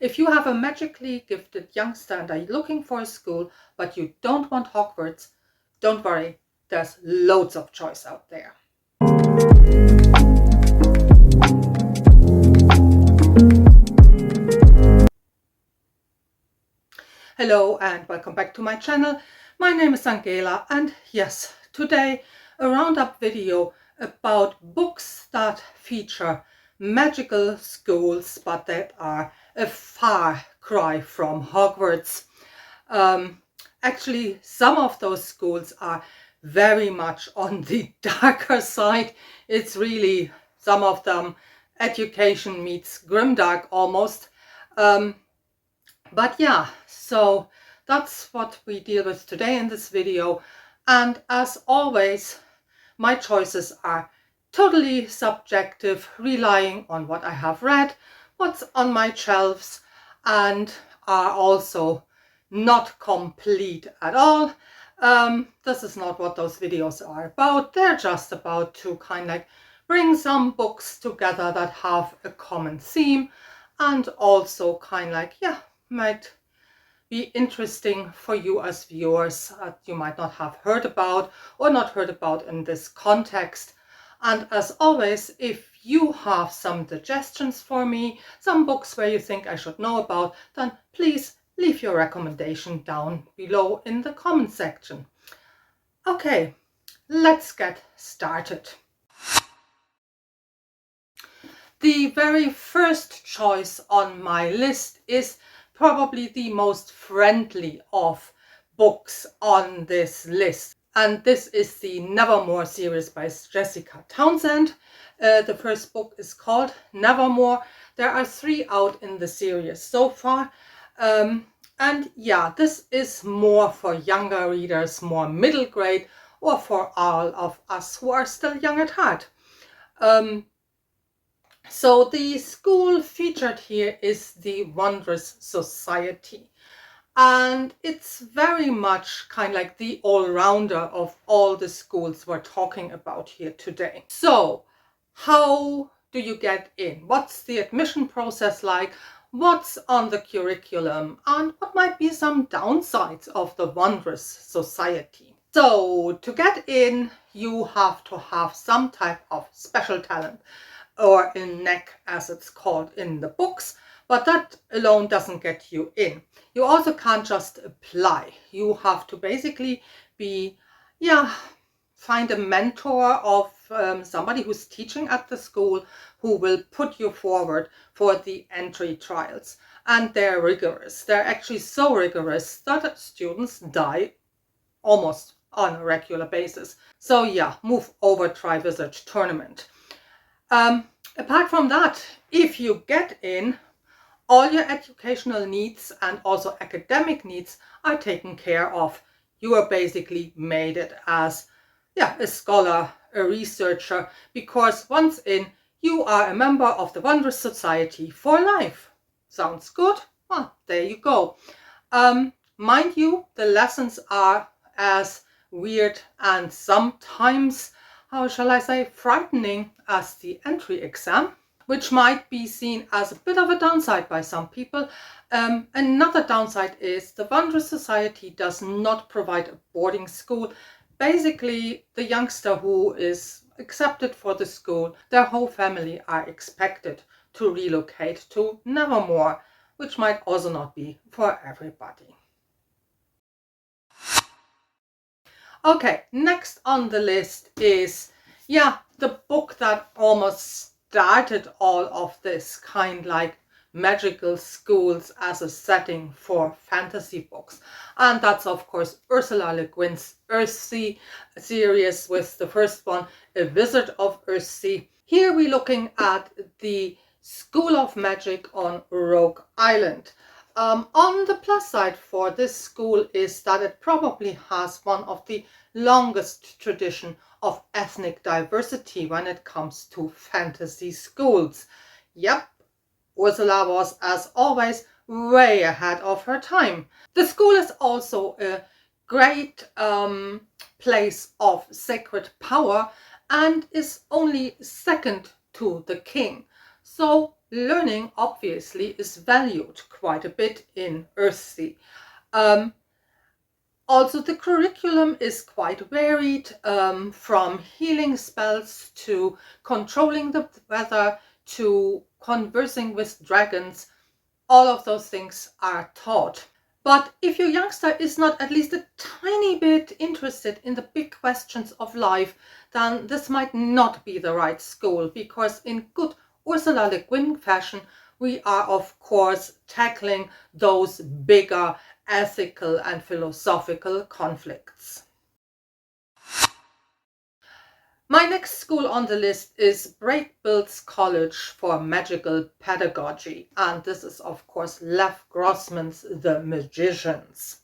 If you have a magically gifted youngster and are looking for a school, but you don't want Hogwarts, don't worry, there's loads of choice out there. Hello and welcome back to my channel. My name is Angela, and yes, today a roundup video about books that feature magical schools but that are a far cry from Hogwarts. Actually, some of those schools are very much on the darker side. It's really, some of them, education meets grimdark almost. But yeah, so that's what we deal with today in this video. And as always, my choices are totally subjective, relying on what I have read, what's on my shelves, and are also not complete at all. This is not what those videos are about. They're just about to kind of like bring some books together that have a common theme, and also kind of like, yeah, might be interesting for you as viewers that you might not have heard about or not heard about in this context. And as always, if you have some suggestions for me, some books where you think I should know about, then please leave your recommendation down below in the comment section. Okay, let's get started. The very first choice on my list is probably the most friendly of books on this list. And this is the Nevermore series by Jessica Townsend. The first book is called Nevermore. There are 3 out in the series so far. And yeah, this is more for younger readers, more middle grade, or for all of us who are still young at heart. So the school featured here is the Wondrous Society, and it's very much kind of like the all-rounder of all the schools we're talking about here today. So how do you get in? What's the admission process like? What's on the curriculum? And what might be some downsides of the Wondrous Society? So to get in, you have to have some type of special talent, or a knack as it's called in the books, but that alone doesn't get you in. You also can't just apply. You have to basically be, find a mentor of somebody who's teaching at the school who will put you forward for the entry trials. And they're rigorous. They're actually so rigorous that students die almost on a regular basis. So yeah, move over, try Visage tournament. Apart from that, if you get in, all your educational needs and also academic needs are taken care of. You are basically made it as a scholar, a researcher, because once in, you are a member of the Wondrous Society for life. Sounds good? Well, there you go. Mind you, the lessons are as weird and sometimes, how shall I say, frightening as the entry exam, which might be seen as a bit of a downside by some people. Another downside is the Wondrous Society does not provide a boarding school. Basically, the youngster who is accepted for the school, their whole family are expected to relocate to Nevermore, which might also not be for everybody. Okay, next on the list is, the book that almost started all of this kind like magical schools as a setting for fantasy books. And that's of course Ursula Le Guin's Earthsea series, with the first one, A Wizard of Earthsea. Here we're looking at the School of Magic on Roke Island. On the plus side for this school is that it probably has one of the longest tradition of ethnic diversity when it comes to fantasy schools. Yep, Ursula was, as always, way ahead of her time. The school is also a great place of sacred power and is only second to the king. So learning obviously is valued quite a bit in Earthsea. Um, Also, the curriculum is quite varied, from healing spells to controlling the weather to conversing with dragons. All of those things are taught. But if your youngster is not at least a tiny bit interested in the big questions of life, then this might not be the right school, because in good Ursula Le Guin fashion, we are of course tackling those bigger ethical and philosophical conflicts. My next school on the list is Brakebills College for Magical Pedagogy, and this is of course Lev Grossman's The Magicians.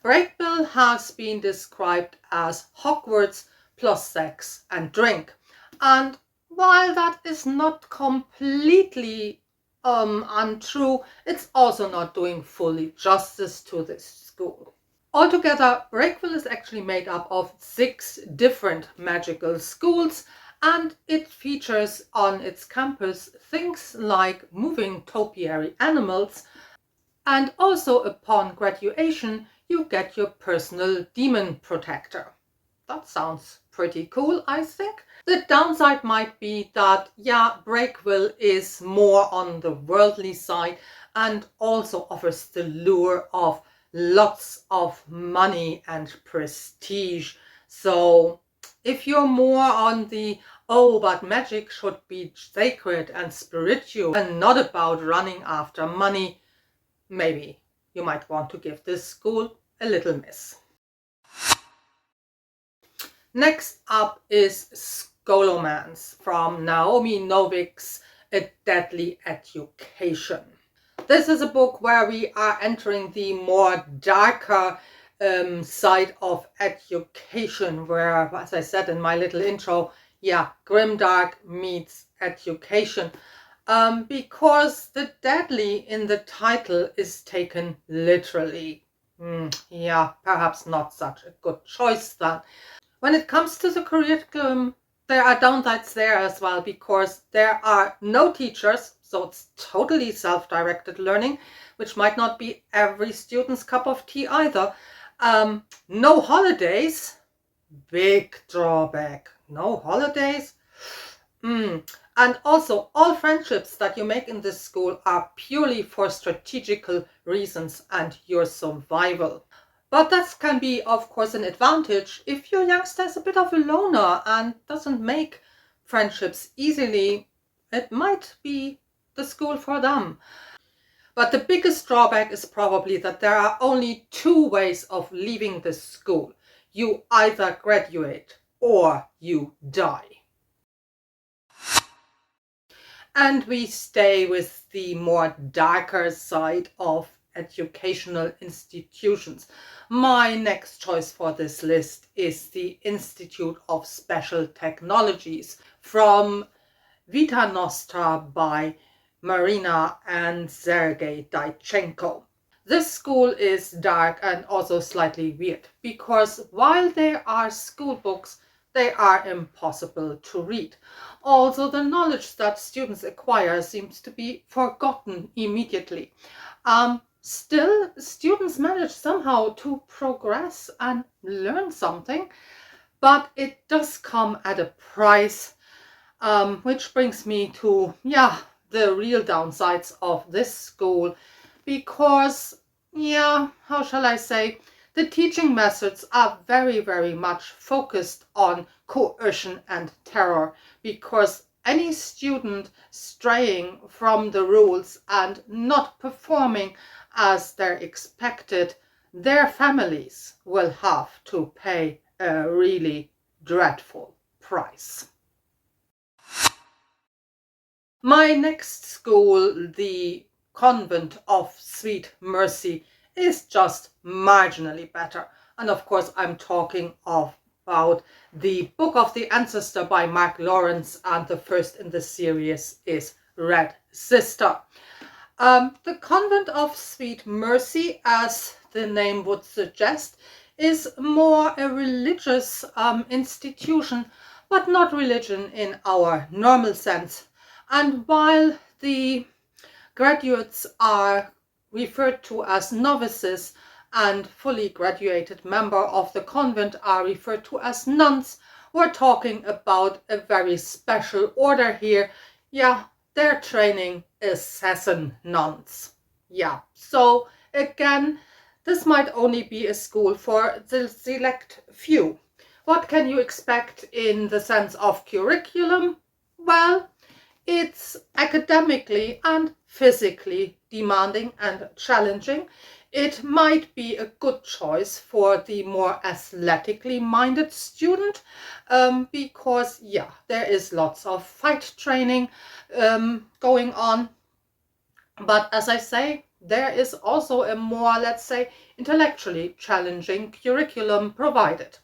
Brakebill has been described as Hogwarts plus sex and drink, and while that is not completely untrue, it's also not doing fully justice to this school. Altogether, Brakebill is actually made up of 6 different magical schools, and it features on its campus things like moving topiary animals, and also upon graduation you get your personal demon protector. That sounds pretty cool, I think. The downside might be that, yeah, Brakebill is more on the worldly side and also offers the lure of lots of money and prestige. So if you're more on the, oh, but magic should be sacred and spiritual and not about running after money, maybe you might want to give this school a little miss. Next up is Scholomance from Naomi Novik's A Deadly Education. This is a book where we are entering the more darker side of education, where, as I said in my little intro, yeah, grimdark meets education. Because the deadly in the title is taken literally. Yeah, perhaps not such a good choice then. When it comes to the curriculum, there are downsides there as well, because there are no teachers, so it's totally self-directed learning, which might not be every student's cup of tea either. No holidays, big drawback. No holidays. And also, all friendships that you make in this school are purely for strategical reasons and your survival. But that can be, of course, an advantage if your youngster is a bit of a loner and doesn't make friendships easily. It might be the school for them. But the biggest drawback is probably that there are only 2 ways of leaving this school. You either graduate or you die. And we stay with the more darker side of educational institutions. My next choice for this list is the Institute of Special Technologies from Vita Nostra by Marina and Sergei Daichenko. This school is dark and also slightly weird, because while there are school books, they are impossible to read. Also, the knowledge that students acquire seems to be forgotten immediately. Still, students manage somehow to progress and learn something, but it does come at a price, which brings me to, yeah, the real downsides of this school, because, yeah, how shall I say, the teaching methods are very, very much focused on coercion and terror, because any student straying from the rules and not performing as they're expected, their families will have to pay a really dreadful price. My next school, the Convent of Sweet Mercy, is just marginally better. And of course, I'm talking about the Book of the Ancestor by Mark Lawrence, and the first in the series is Red Sister. The Convent of Sweet Mercy, as the name would suggest, is more a religious institution, but not religion in our normal sense. And while the graduates are referred to as novices, and fully graduated members of the convent are referred to as nuns. We're talking about a very special order here. Yeah, their training is assassin nuns. Yeah, so again, this might only be a school for the select few. What can you expect in the sense of curriculum? Well, it's academically and physically demanding and challenging. It might be a good choice for the more athletically minded student, because, yeah, there is lots of fight training going on. But as I say, there is also a more, let's say, intellectually challenging curriculum provided.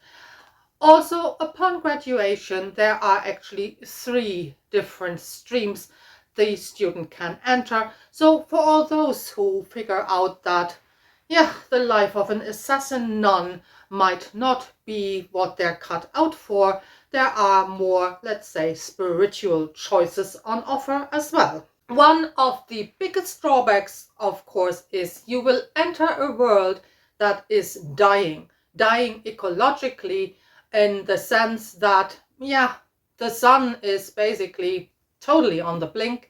Also, upon graduation, there are actually 3 different streams the student can enter. So for all those who figure out that, yeah, the life of an assassin nun might not be what they're cut out for, there are more, let's say, spiritual choices on offer as well. One of the biggest drawbacks, of course, is you will enter a world that is dying ecologically, in the sense that, yeah, the sun is basically totally on the blink.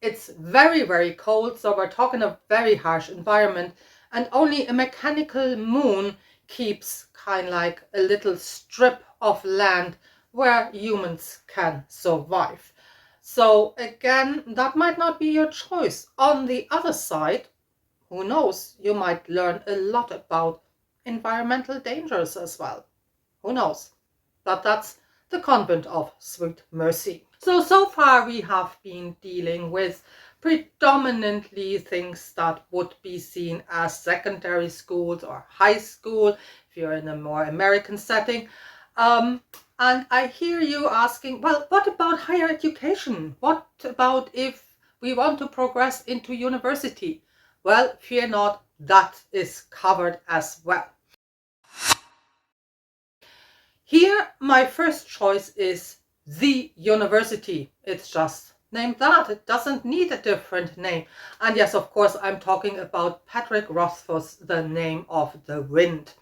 It's very, very cold, so we're talking a very harsh environment, and only a mechanical moon keeps kind of like a little strip of land where humans can survive. So again, that might not be your choice. On the other side, who knows, you might learn a lot about environmental dangers as well. Who knows? But that's the Convent of Sweet Mercy. So far we have been dealing with predominantly things that would be seen as secondary schools or high school, if you're in a more American setting. And I hear you asking, well, what about higher education? What about if we want to progress into university? Well, fear not, that is covered as well. Here, my first choice is the university. It's just named that. It doesn't need a different name. And yes, of course, I'm talking about Patrick Rothfuss, The Name of the Wind.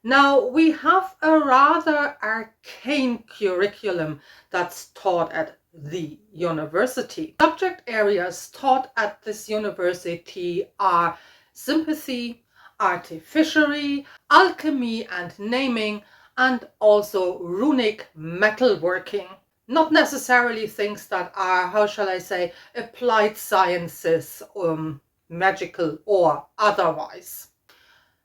Now, we have a rather arcane curriculum that's taught at the university. Subject areas taught at this university are sympathy, artificery, alchemy and naming, and also runic metalworking. Not necessarily things that are, how shall I say, applied sciences, magical or otherwise.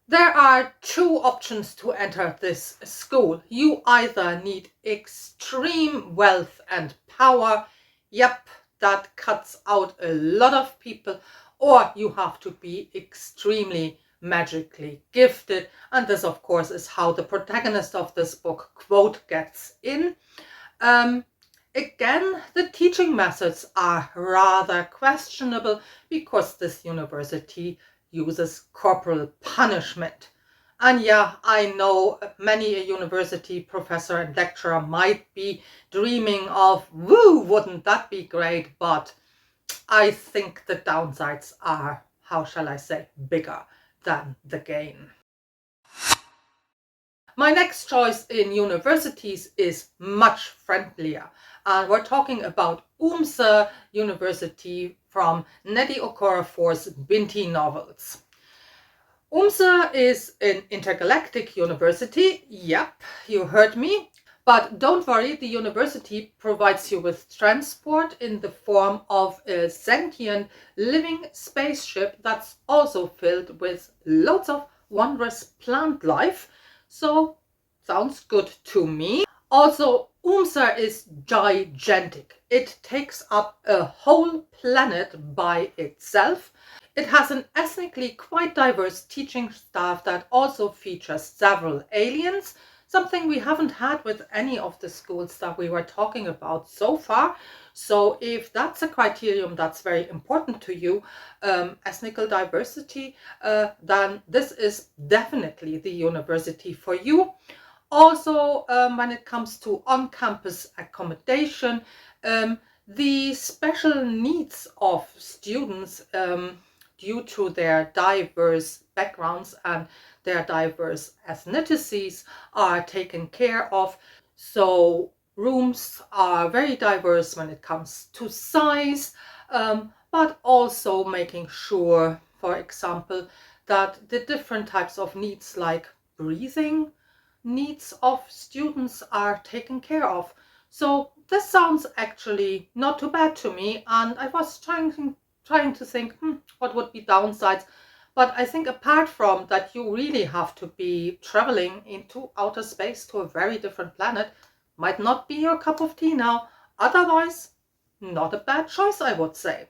There are 2 options to enter this school. You either need extreme wealth and power, yep, that cuts out a lot of people, or you have to be extremely magically gifted, and this of course is how the protagonist of this book, quote, gets in. Again, the teaching methods are rather questionable because this university uses corporal punishment. And yeah, I know many a university professor and lecturer might be dreaming of, woo, wouldn't that be great? But I think the downsides are, how shall I say, bigger than the gain. My next choice in universities is much friendlier. And we're talking about Oomza University from Nnedi Okorafor's Binti novels. Oomza is an intergalactic university. Yep, you heard me. But don't worry, the university provides you with transport in the form of a sentient living spaceship that's also filled with loads of wondrous plant life. So, sounds good to me. Also, Oomza is gigantic. It takes up a whole planet by itself. It has an ethnically quite diverse teaching staff that also features several aliens, something we haven't had with any of the schools that we were talking about so far. So if that's a criterion that's very important to you, ethnical diversity, then this is definitely the university for you. Also, when it comes to on-campus accommodation, The special needs of students, due to their diverse backgrounds and their diverse ethnicities, are taken care of. So rooms are very diverse when it comes to size, but also making sure, for example, that the different types of needs like breathing needs of students are taken care of. So this sounds actually not too bad to me, and I was trying to think, what would be downsides? But I think apart from that, you really have to be traveling into outer space to a very different planet. Might not be your cup of tea now. Otherwise, not a bad choice, I would say.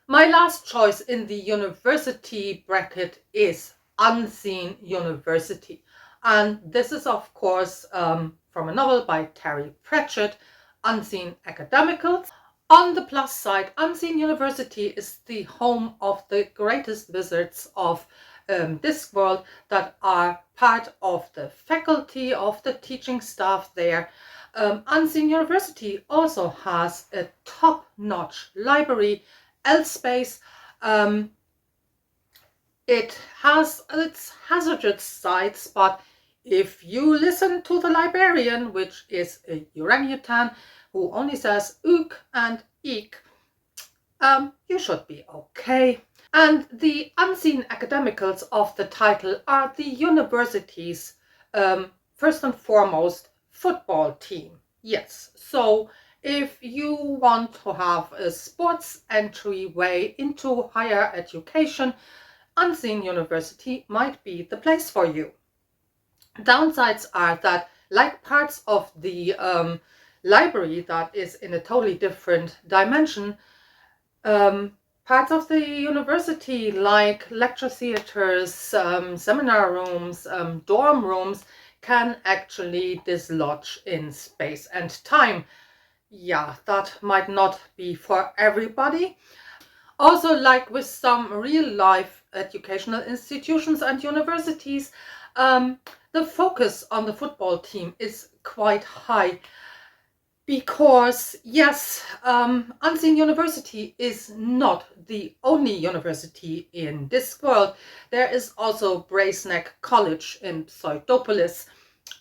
My last choice in the university bracket is Unseen University. And this is, of course, from a novel by Terry Pratchett, Unseen Academicals. On the plus side, Unseen University is the home of the greatest wizards of this world that are part of the faculty, of the teaching staff there. Unseen University also has a top-notch library, L-Space. It has its hazardous sides, but if you listen to the librarian, which is a orangutan who only says ook and eek, you should be okay. And the unseen academicals of the title are the university's, first and foremost, football team. Yes, so if you want to have a sports entryway into higher education, Unseen University might be the place for you. Downsides are that, like parts of the library that is in a totally different dimension, parts of the university, like lecture theaters, seminar rooms, dorm rooms, can actually dislodge in space and time. Yeah, that might not be for everybody. Also, like with some real-life educational institutions and universities, the focus on the football team is quite high. Because, yes, Unseen University is not the only university in this world. There is also Braceneck College in Pseudopolis,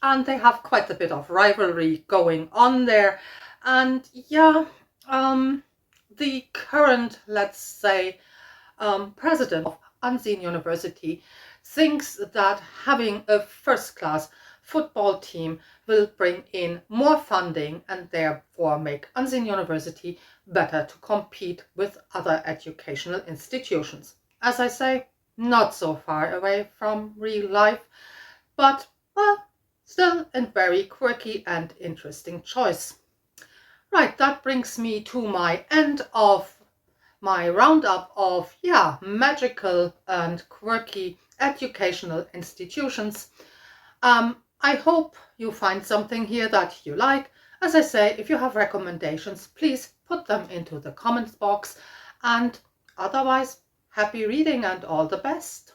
and they have quite a bit of rivalry going on there. And yeah, the current, let's say, president of Unseen University thinks that having a first-class football team will bring in more funding and therefore make Unseen University better to compete with other educational institutions. As I say, not so far away from real life, but, well, still a very quirky and interesting choice. Right, that brings me to my end of my roundup of, yeah, magical and quirky educational institutions. I hope you find something here that you like. As I say, if you have recommendations, please put them into the comments box. And otherwise, happy reading and all the best.